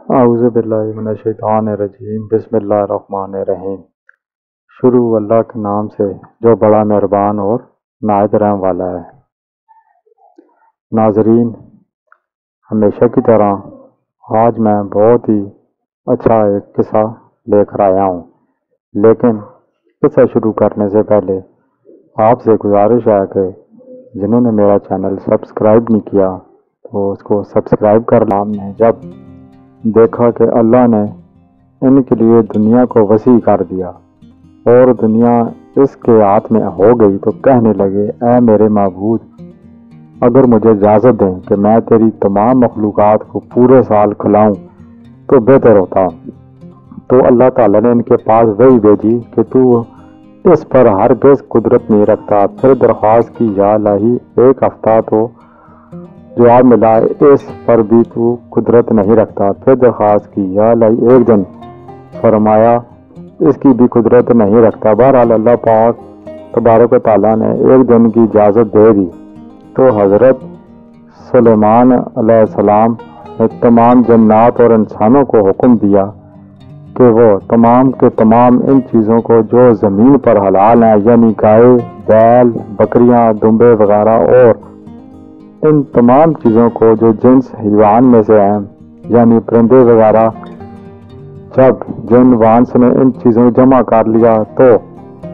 اعوذ باللہ من الشیطان الرجیم بسم اللہ الرحمن الرحیم۔ شروع اللہ کے نام سے جو بڑا مہربان اور نہایت رحم والا ہے۔ ناظرین، ہمیشہ کی طرح آج میں بہت ہی اچھا ایک قصہ لے کر آیا ہوں، لیکن قصہ شروع کرنے سے پہلے آپ سے گزارش ہے کہ جنہوں نے میرا چینل سبسکرائب نہیں کیا تو اس کو سبسکرائب کر لیں۔ ہم نے جب دیکھا کہ اللہ نے ان کے لیے دنیا کو وسیع کر دیا اور دنیا اس کے ہاتھ میں ہو گئی، تو کہنے لگے، اے میرے معبود، اگر مجھے اجازت دیں کہ میں تیری تمام مخلوقات کو پورے سال کھلاؤں تو بہتر ہوتا۔ تو اللہ تعالیٰ نے ان کے پاس وحی بھیجی کہ تو اس پر ہرگز قدرت نہیں رکھتا۔ پھر درخواست کی، یا الہی، ایک ہفتہ تو جواب ملا، اس پر بھی تو قدرت نہیں رکھتا۔ پھر درخواست کی، یا الہی، ایک دن، فرمایا اس کی بھی قدرت نہیں رکھتا۔ بہرحال اللہ پاک تبارک و تعالیٰ نے ایک دن کی اجازت دے دی تو حضرت سلیمان علیہ السلام نے تمام جنات اور انسانوں کو حکم دیا کہ وہ تمام کے تمام ان چیزوں کو جو زمین پر حلال ہیں، یعنی گائے، بیل، بکریاں، دمبے وغیرہ، اور ان تمام چیزوں کو جو جنس حیوان میں سے ہیں، یعنی پرندے وغیرہ، جب جن وانس نے ان چیزوں کو جمع کر لیا تو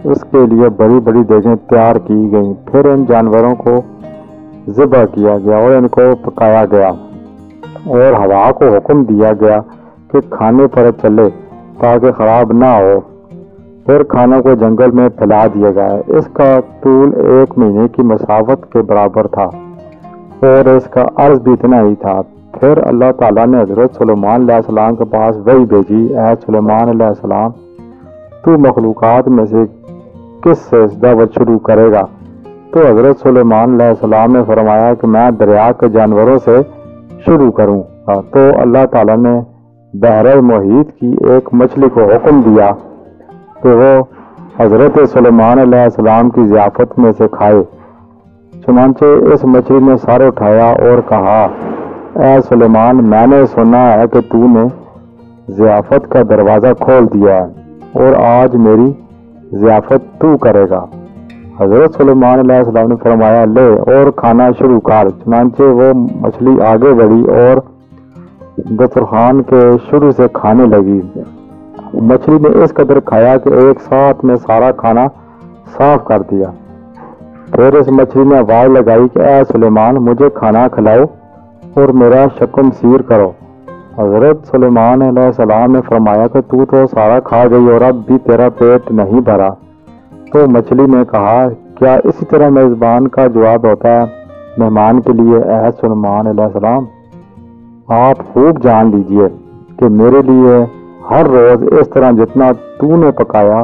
اس کے لیے بڑی بڑی دیگیں تیار کی گئیں۔ پھر ان جانوروں کو ذبح کیا گیا اور ان کو پکایا گیا، اور ہوا کو حکم دیا گیا کہ کھانے پر چلے تاکہ خراب نہ ہو۔ پھر کھانوں کو جنگل میں پھیلا دیا گیا۔ اس کا طول 1 مہینے کی مسافت کے برابر تھا اور اس کا عرض بھی اتنا ہی تھا۔ پھر اللہ تعالیٰ نے حضرت سلیمان علیہ السلام کے پاس وحی بھیجی، اے سلیمان علیہ السلام، تو مخلوقات میں سے کس سے دعوت شروع کرے گا؟ تو حضرت سلیمان علیہ السلام نے فرمایا کہ میں دریا کے جانوروں سے شروع کروں گا۔ تو اللہ تعالیٰ نے بحر محیط کی ایک مچھلی کو حکم دیا کہ وہ حضرت سلیمان علیہ السلام کی ضیافت میں سے کھائے۔ چنانچہ اس مچھلی نے سر اٹھایا اور کہا، اے سلیمان، میں نے سنا ہے کہ تو نے ضیافت کا دروازہ کھول دیا ہے اور آج میری ضیافت تو کرے گا۔ حضرت سلیمان علیہ السلام نے فرمایا، لے اور کھانا شروع کر۔ چنانچہ وہ مچھلی آگے بڑھی اور دسترخوان کے شروع سے کھانے لگی۔ مچھلی نے اس قدر کھایا کہ ایک ساتھ میں سارا کھانا صاف کر دیا۔ پھر اس مچھلی نے آواز لگائی کہ اے سلیمان، مجھے کھانا کھلاؤ اور میرا شکم سیر کرو۔ حضرت سلیمان علیہ السلام نے فرمایا کہ تو سارا کھا گئی اور اب بھی تیرا پیٹ نہیں بھرا۔ تو مچھلی نے کہا، کیا اسی طرح میزبان کا جواب ہوتا ہے مہمان کے لیے؟ اے سلیمان علیہ السلام، آپ خوب جان لیجئے کہ میرے لیے ہر روز اس طرح جتنا تو نے پکایا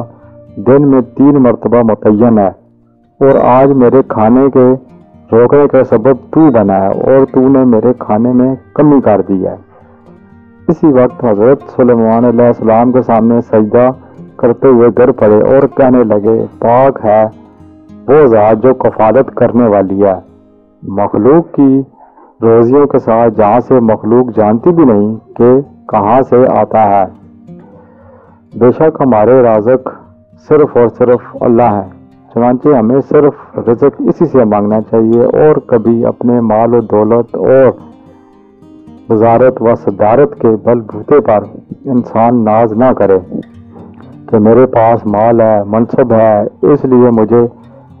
دن میں 3 مرتبہ متعین ہے، اور آج میرے کھانے کے روکنے کا سبب تو بنا ہے اور تو نے میرے کھانے میں کمی کر دی ہے۔ اسی وقت حضرت سلیمان علیہ السلام کے سامنے سجدہ کرتے ہوئے گر پڑے اور کہنے لگے، پاک ہے وہ ذات جو کفالت کرنے والی ہے مخلوق کی روزیوں کے ساتھ، جہاں سے مخلوق جانتی بھی نہیں کہ کہاں سے آتا ہے۔ بے شک ہمارے رازق صرف اور صرف اللہ ہیں، چنانچہ ہمیں صرف رزق اسی سے مانگنا چاہیے، اور کبھی اپنے مال و دولت اور وزارت و صدارت کے بل بوتے پر انسان ناز نہ کرے کہ میرے پاس مال ہے، منصب ہے، اس لیے مجھے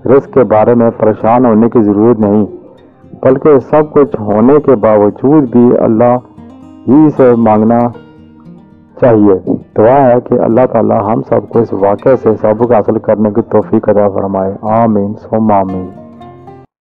رزق کے بارے میں پریشان ہونے کی ضرورت نہیں، بلکہ سب کچھ ہونے کے باوجود بھی اللہ ہی سے مانگنا چاہیے۔ دعا ہے کہ اللہ تعالی ہم سب کو اس واقعے سے سبق حاصل کرنے کی توفیق عطا فرمائے۔ آمین ثم آمین۔